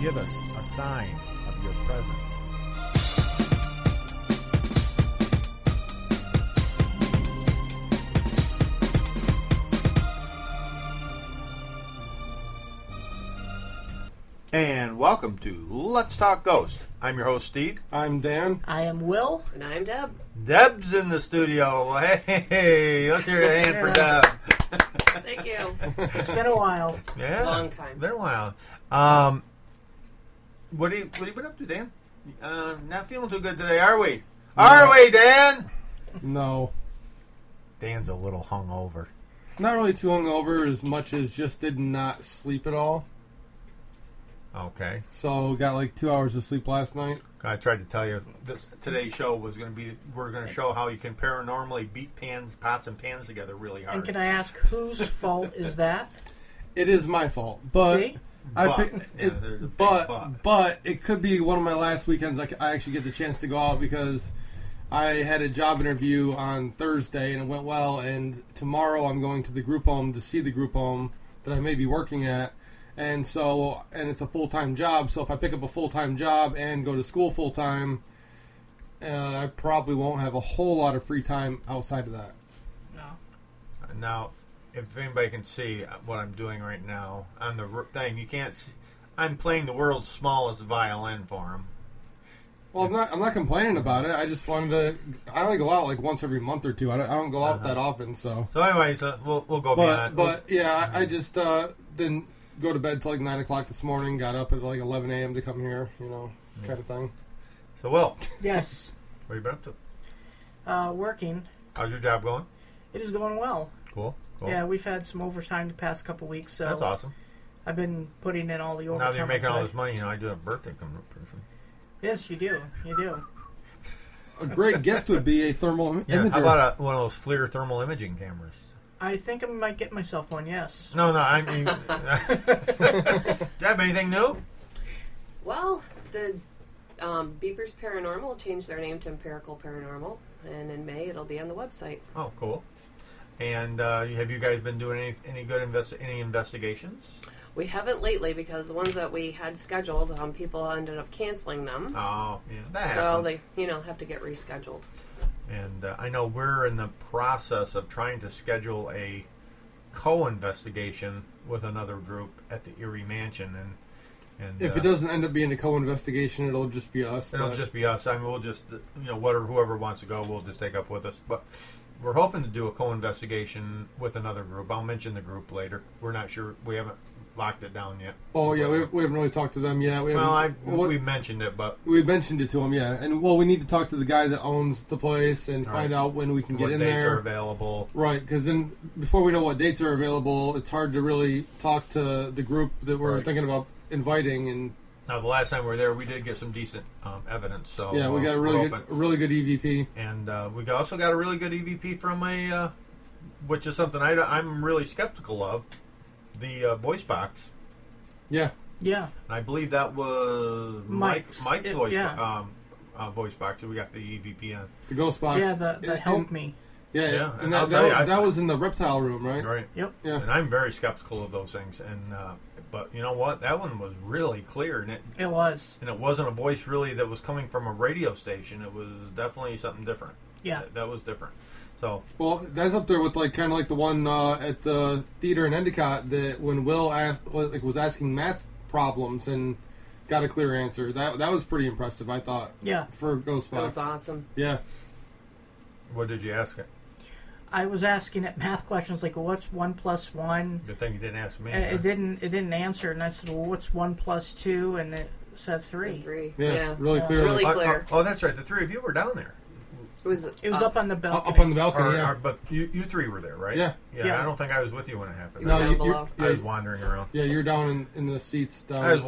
Give us a sign of your presence. And welcome to Let's Talk Ghost. I'm your host, Steve. I'm Dan. I am Will. And I'm Deb. Deb's in the studio. Hey, let's hear a hand for Deb. Thank you. It's been a while. Yeah, Long time. Been a while. What have you been up to, Dan? Not feeling too good today, are we? No. Are we, Dan? No. Dan's a little hungover. Not really too hungover as much as just did not sleep at all. Okay. So got like 2 hours of sleep last night. I tried to tell you today's show was going to be, we're going to show how you can paranormally beat pots and pans together really hard. And can I ask whose fault is that? It is my fault, but See? but it could be one of my last weekends I actually get the chance to go out because I had a job interview on Thursday and it went well, and tomorrow I'm going to the group home to see the group home that I may be working at. And it's a full-time job, so if I pick up a full-time job and go to school full-time, I probably won't have a whole lot of free time outside of that. No. Now, if anybody can see what I'm doing right now on the thing, you can't see. I'm playing the world's smallest violin for him. Well, I'm not complaining about it. I just wanted to. I only go out like once every month or two. I don't go out that often, so. So, anyways, we'll go beyond. But yeah, I just didn't go to bed till like 9 o'clock this morning. Got up at like 11 a.m. to come here, kind of thing. So, Will. Yes. What have you been up to? Working. How's your job going? It is going well. Cool. Yeah, we've had some overtime the past couple weeks, so That's awesome. I've been putting in all the overtime. Now that you're making all this money, I do have a birthday coming up pretty soon. Yes, you do. You do. A great gift would be a thermal imager. How about one of those FLIR thermal imaging cameras? I think I might get myself one, yes. No, I mean... do you have anything new? Well, the Beepers Paranormal changed their name to Empirical Paranormal, and in May it'll be on the website. Oh, cool. And have you guys been doing any good investigations? We haven't lately because the ones that we had scheduled, people ended up canceling them. Oh, yeah, that so happens. they, have to get rescheduled. And I know we're in the process of trying to schedule a co-investigation with another group at the Erie Mansion, and if it doesn't end up being a co-investigation, it'll just be us. It'll just be us. I mean, we'll just whoever wants to go, we'll just take up with us. But we're hoping to do a co-investigation with another group. I'll mention the group later. We're not sure. We haven't locked it down yet. Oh, yeah, we haven't really talked to them yet. We mentioned it, but... We mentioned it to them, yeah. And, we need to talk to the guy that owns the place and find out when we can get in there. What dates are available. Right, because then before we know what dates are available, it's hard to really talk to the group that we're thinking about inviting. And now, the last time we were there, we did get some decent evidence. So yeah, we got a really good EVP. And we also got a really good EVP from which is something I'm really skeptical of, the voice box. Yeah. Yeah. And I believe that was Mike's voice voice box that we got the EVP on. The ghost box. Yeah, the Help Me. Yeah. And that was in the reptile room, right? Right. Yep. Yeah. And I'm very skeptical of those things. And but you know what? That one was really clear. And it was. And it wasn't a voice really that was coming from a radio station. It was definitely something different. Yeah. That was different. So, well, that's up there with kind of like the one at the theater in Endicott that when Will was asking math problems and got a clear answer. That was pretty impressive, I thought. Yeah. For Ghostbox. That was awesome. Yeah. What did you ask it? I was asking it math questions like, "What's 1 + 1?" Good thing you didn't ask me. It didn't answer, and I said, "Well, what's 1 + 2?" And it said 3. Said 3. Yeah. Really clear. Really clear. Oh, that's right. The three of you were down there. It was up on the balcony. Up on the balcony, yeah. But you three were there, right? Yeah. I don't think I was with you when it happened. You were down below. I was wandering around. Yeah, you're down in the seats. Down. I was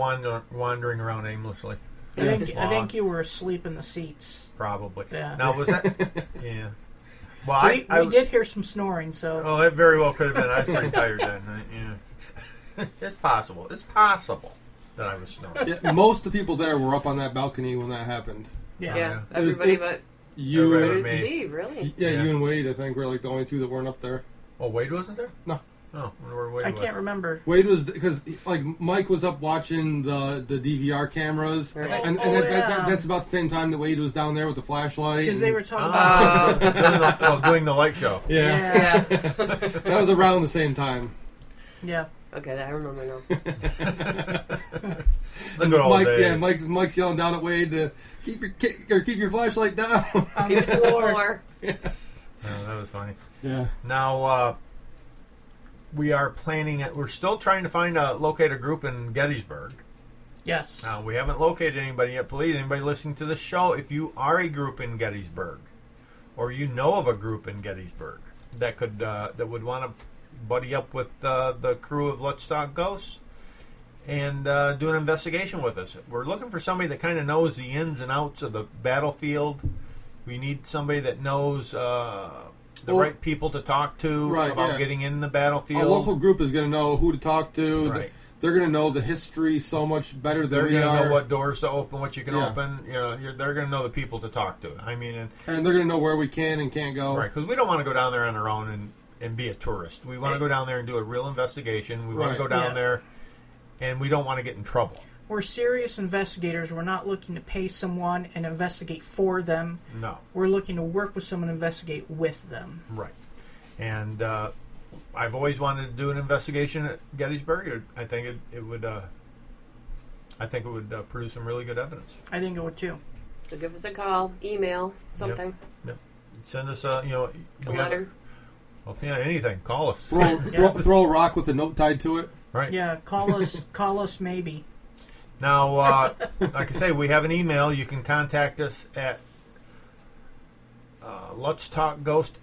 wandering around aimlessly. I think you were asleep in the seats. Probably. Yeah. Now, was that... Yeah. Well, we did hear some snoring, so... Oh, it very well could have been. I was pretty tired then. Yeah. It's possible. It's possible that I was snoring. Yeah, most of the people there were up on that balcony when that happened. Yeah. Everybody but... You and Steve, really? Yeah, you and Wade, I think, were like the only two that weren't up there. Oh, Wade wasn't there? No. Oh, wonder where Wade I was. can't remember. Wade was because like Mike was up watching the DVR cameras, Right. and that's about the same time that Wade was down there with the flashlight. Because and- they were talking about... Doing the light show. yeah, Yeah. that was around the same time. Yeah. Okay, I remember now. The good old Mike, days. yeah, Mike's yelling down at Wade to keep your flashlight down. On Keep it to the floor. floor. Oh, that was funny. Yeah. Now, we are planning... We're still trying to locate a group in Gettysburg. Yes. We haven't located anybody yet. Please, anybody listening to this show, if you are a group in Gettysburg, or you know of a group in Gettysburg that could that would want to buddy up with the crew of Let's Talk Ghosts and do an investigation with us. We're looking for somebody that kind of knows the ins and outs of the battlefield. We need somebody that knows the right people to talk to about getting in the battlefield. A local group is going to know who to talk to. Right. They're going to know the history so much better than They're we going are. to know what doors to open, what you can Yeah. open. You know, they're going to know the people to talk to. I mean, and they're going to know where we can and can't go. right, because we don't want to go down there on our own and be a tourist. We want to go down there and do a real investigation. We want to go down there, and we don't want to get in trouble. We're serious investigators. We're not looking to pay someone and investigate for them. No. We're looking to work with someone and investigate with them. Right. And I've always wanted to do an investigation at Gettysburg. I think it would produce some really good evidence. I think it would too. So give us a call, email, something. Yep. Send us a A letter. Well, yeah, anything. Call us. Throw a rock with a note tied to it. Right. Yeah, call us. Call us maybe. Now, like I say, we have an email. You can contact us at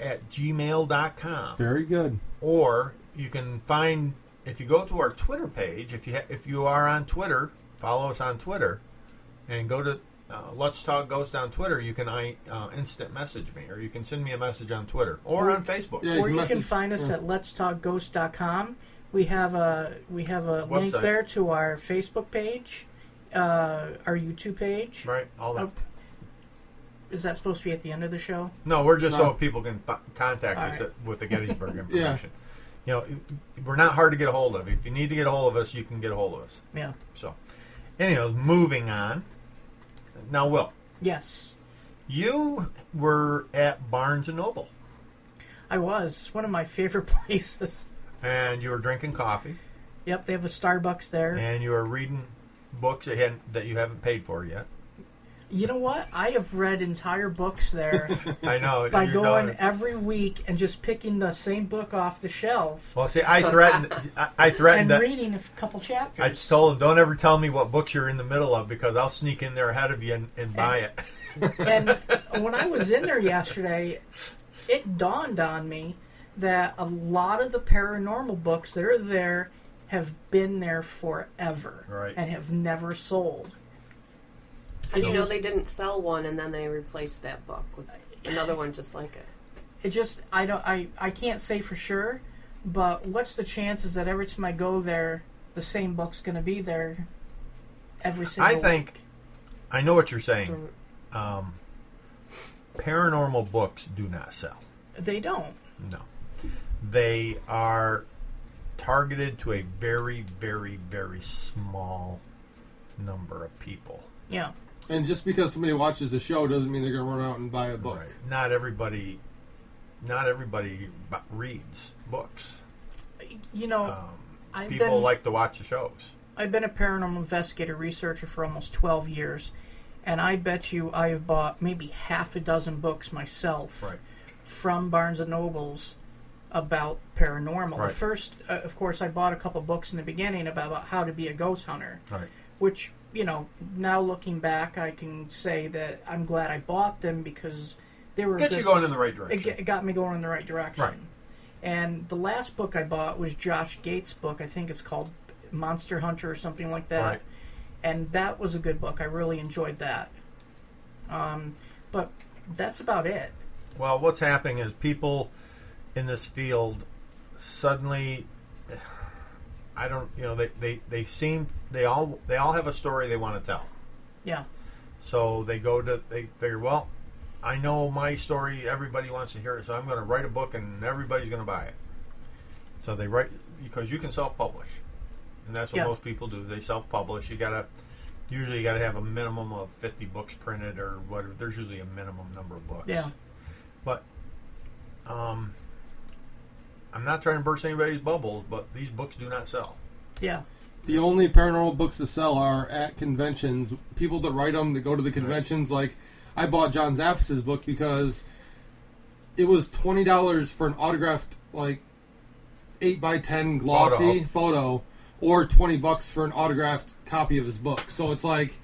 letstalkghost@gmail.com. Very good. Or you can find, if you go to our Twitter page, if you are on Twitter, follow us on Twitter, and go to Let's Talk Ghost on Twitter. You can instant message me, or you can send me a message on Twitter or on Facebook. Yeah, Or you can message- find us at letstalkghost.com. We have a link Website. there to our Facebook page, our YouTube page. Right, all that. Is that supposed to be at the end of the show? No, we're just No. so people can contact us All right. with the Gettysburg information. You know, we're not hard to get a hold of. If you need to get a hold of us, you can get a hold of us. Yeah. So, anyhow, moving on. Now, Will, Yes, you were at Barnes & Noble, I was. It's one of my favorite places. and you were drinking coffee, Yep, they have a Starbucks there. and you were reading books that you haven't paid for yet. You know what? I have read entire books there I know. by you're going every week and just picking the same book off the shelf Well, see, I threatened. I and threatened that. reading a couple chapters. I told him, don't ever tell me what books you're in the middle of, because I'll sneak in there ahead of you and buy it. And when I was in there yesterday, it dawned on me that a lot of the paranormal books that are there have been there forever Right. and have never sold. Did you know just- they didn't sell one and then they replaced that book with another one just like it? It just I can't say for sure, but what's the chances that every time I go there, the same book's going to be there every single I think week? I know what you're saying. Paranormal books do not sell. They don't. No. They are targeted to a very, very, very small number of people. Yeah. And just because somebody watches the show doesn't mean they're going to run out and buy a book. Right. Not everybody reads books. You know, People like to watch the shows. I've been a paranormal investigator researcher for almost 12 years, and I bet you I have bought maybe half a dozen books myself Right. from Barnes & Noble's about paranormal. Right. The first, of course, I bought a couple books in the beginning about how to be a ghost hunter, Right. which, you know, now looking back, I can say that I'm glad I bought them because they were Get good, you going in the right direction. it got me going in the right direction. Right. And the last book I bought was Josh Gates' book. I think it's called Monster Hunter or something like that. Right. And that was a good book. I really enjoyed that. But that's about it. Well, what's happening is people in this field suddenly, I don't, you know, they all have a story they want to tell. Yeah. So they figure, well, I know my story, everybody wants to hear it, so I'm going to write a book and everybody's going to buy it. So they write, because you can self-publish, and that's what Yeah. most people do. They self-publish. Usually you gotta have a minimum of 50 books printed or whatever. There's usually a minimum number of books. Yeah. But I'm not trying to burst anybody's bubbles, but these books do not sell. Yeah. The only paranormal books to sell are at conventions. People that write them, that go to the conventions. Like, I bought John Zaffis' book because it was $20 for an autographed, like, 8x10 glossy photo, or $20 for an autographed copy of his book. So it's like,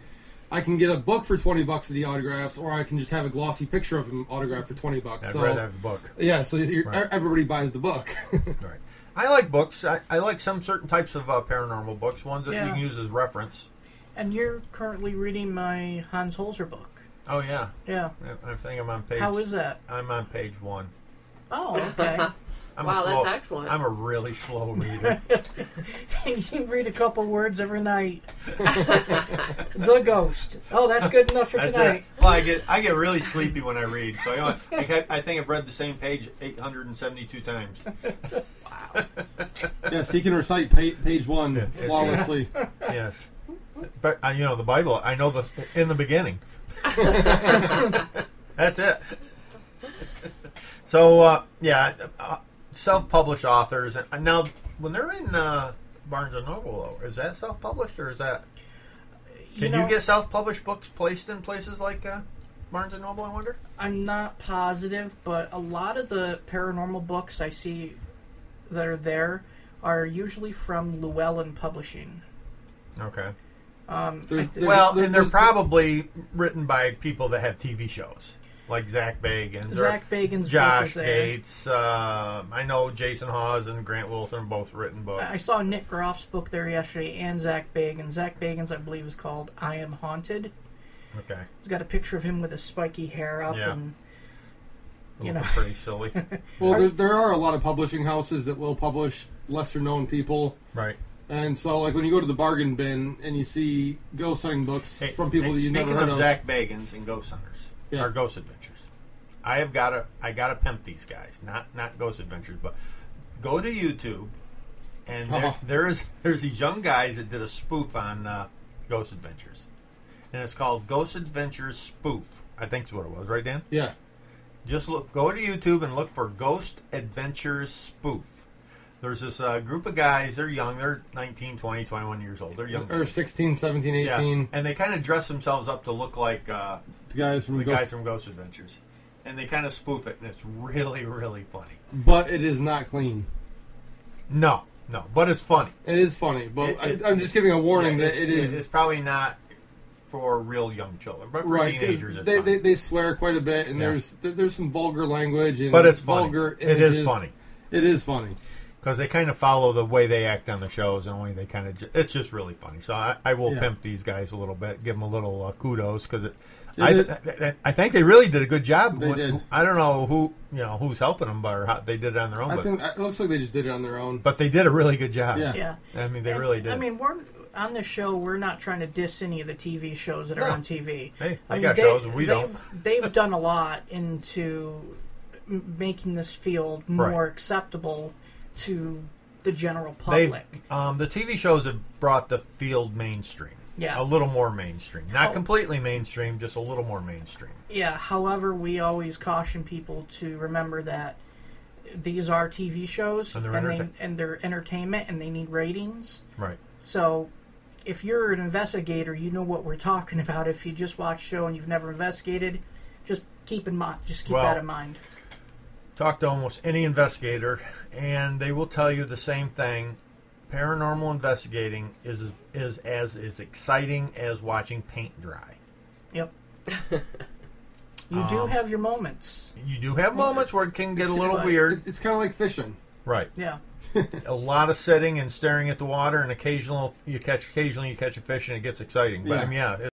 I can get a book for $20 that he autographs, or I can just have a glossy picture of him autographed for $20. I'd rather have the book. Yeah, so everybody buys the book. Right. I like books. I like some certain types of paranormal books, ones that you Yeah. can use as reference. And you're currently reading my Hans Holzer book. Oh, yeah. Yeah. I think I'm on page... How is that? I'm on page 1. Oh, okay. Wow, that's excellent. I'm a really slow reader. You read a couple words every night. The Ghost. Oh, that's good enough for That's tonight. it. Well, I get really sleepy when I read. So I think I've read the same page 872 times. Yes, he can recite page 1 flawlessly. Yes. But, the Bible, I know in the beginning. That's it. So, self-published authors. And now, when they're in Barnes & Noble, though, is that self-published, or is that... Can you get self-published books placed in places like Barnes & Noble, I wonder? I'm not positive, but a lot of the paranormal books I see that are there are usually from Llewellyn Publishing. Okay. And they're probably written by people that have TV shows, like Zach Bagans, Zach Bagans' Josh book is there. Gates. I know Jason Hawes and Grant Wilson have both written books. I saw Nick Groff's book there yesterday, and Zach Bagans. Zach Bagans, I believe, is called I Am Haunted. Okay. He's got a picture of him with his spiky hair up, Yeah. and Pretty silly. Well, there are a lot of publishing houses that will publish lesser-known people. Right. And so, like, when you go to the bargain bin and you see ghost hunting books from people that you never heard Speaking of. of Zach Bagans and Ghost Hunters, or Ghost Adventures, I gotta pimp these guys. Not Ghost Adventures, but go to YouTube, and there's these young guys that did a spoof on Ghost Adventures, and it's called Ghost Adventures Spoof. I think is what it was, right, Dan? Yeah. Just go to YouTube and look for Ghost Adventures Spoof. There's this group of guys. They're young. They're 19, 20, 21 years old. They're young. Or 16, 17, 18. Yeah. And they kind of dress themselves up to look like The guys from Ghost Adventures. And they kind of spoof it, and it's really, really funny. But it is not clean. No. But it's funny. It is funny. But I'm just giving a warning that it is... It's probably not for real young children, but for teenagers, it's fine. They swear quite a bit, and there's some vulgar language and but it's funny. vulgar It images. is funny. It is funny. Because they kind of follow the way they act on the shows, and only they kind of... It's just really funny. So I will pimp these guys a little bit, give them a little kudos, because I think they really did a good job. They did. I don't know who's helping them, or how they did it on their own. I think it looks like they just did it on their own. But they did a really good job. Yeah. I mean, they really did. I mean, we're on the show. We're not trying to diss any of the TV shows that are on TV. Hey, I got shows, and we don't. They've done a lot into making this field more acceptable to the general public. The TV shows have brought the field mainstream. Yeah. A little more mainstream. Not completely mainstream, just a little more mainstream. Yeah, however, we always caution people to remember that these are TV shows, and they're entertainment, and they need ratings. Right. So, if you're an investigator, you know what we're talking about. If you just watch a show and you've never investigated, just keep that in mind. Talk to almost any investigator, and they will tell you the same thing. Paranormal investigating is as exciting as watching paint dry. Yep. You do have your moments. You do have moments where it can get a little weird. It's kind of like fishing. Right. Yeah. A lot of sitting and staring at the water, and occasionally you catch a fish, and it gets exciting. But I mean,